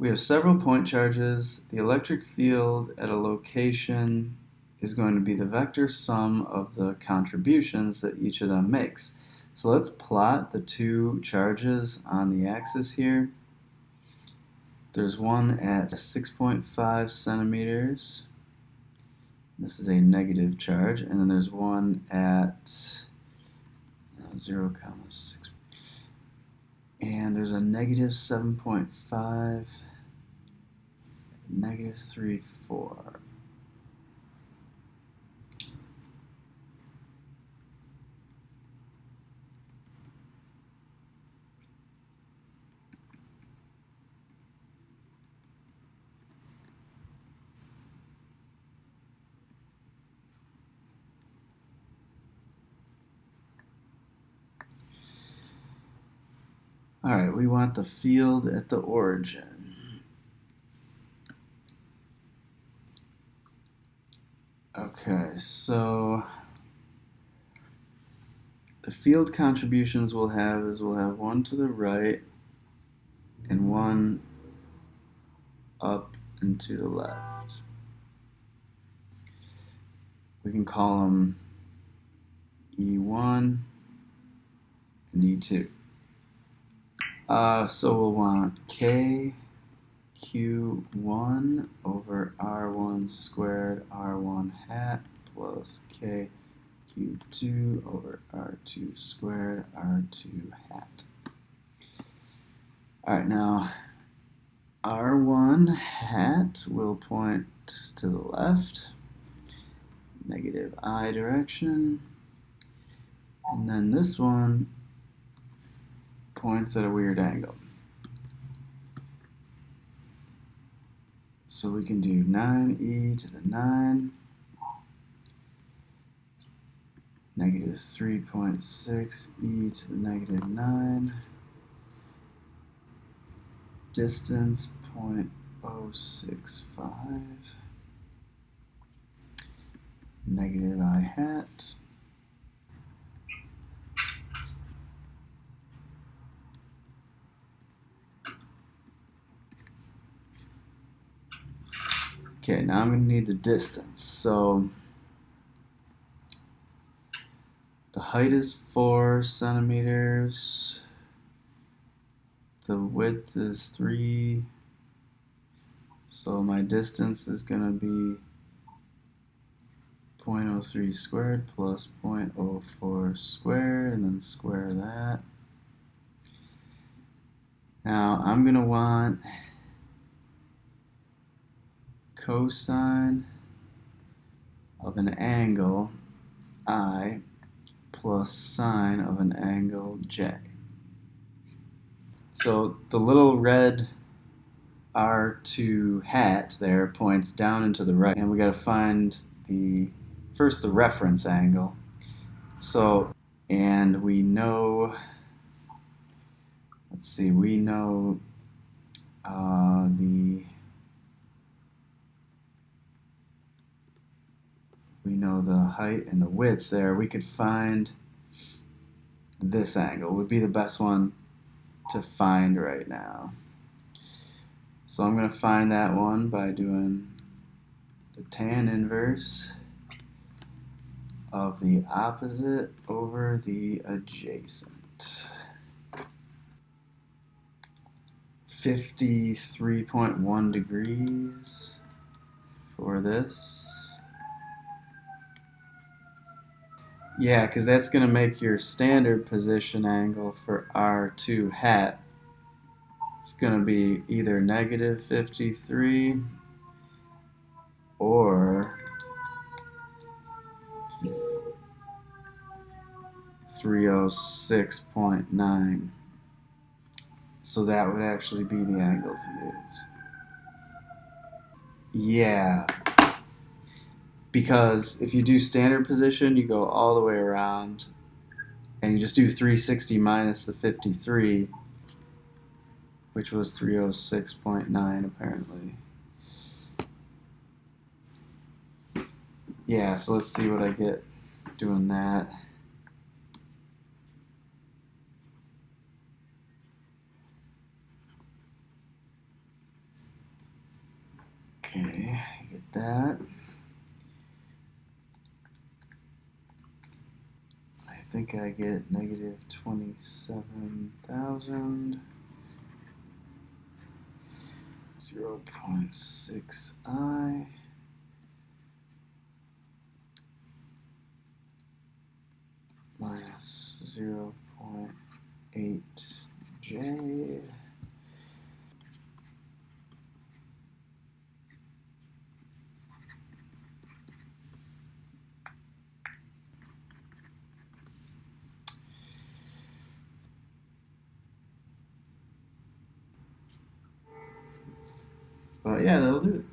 We have several point charges. The electric field at a location is going to be the vector sum of the contributions that each of them makes. So let's plot the two charges on the axis here. There's one at 6.5 centimeters. This is a negative charge. And then there's one at 0.6. And there's a negative 7.5, negative 3.4. All right, we want the field at the origin. Okay, so the field contributions we'll have one to the right and one up and to the left. We can call them E1 and E2. So we'll want K Q1 over R1 squared R1 hat plus K Q2 over R2 squared R2 hat. Alright, now R1 hat will point to the left, negative I direction, and then this one points at a weird angle. So we can do 9e to the 9, negative 3.6e to the negative 9, distance 0.065, negative I hat. Okay, now I'm going to need the distance. So the height is 4 centimeters. The width is 3. So my distance is going to be 0.03 squared plus 0.04 squared, and then square that. Now I'm going to want cosine of an angle I plus sine of an angle J. So the little red R2 hat there points down and to the right, and we got to find first the reference angle. So, and we know, let's see, we know the height and the width there. We could find this angle would be the best one to find right now. So I'm going to find that one by doing the tan inverse of the opposite over the adjacent. 53.1 degrees for this. Yeah, because that's going to make your standard position angle for R2 hat. It's going to be either negative 53 or 306.9. So that would actually be the angle to use. Yeah. Because if you do standard position, you go all the way around and you just do 360 minus the 53, which was 306.9 apparently. Yeah, so let's see what I get doing that. Okay, get that. I think I get negative 27,000. 0.6i minus 0.8j. But yeah, that'll do it.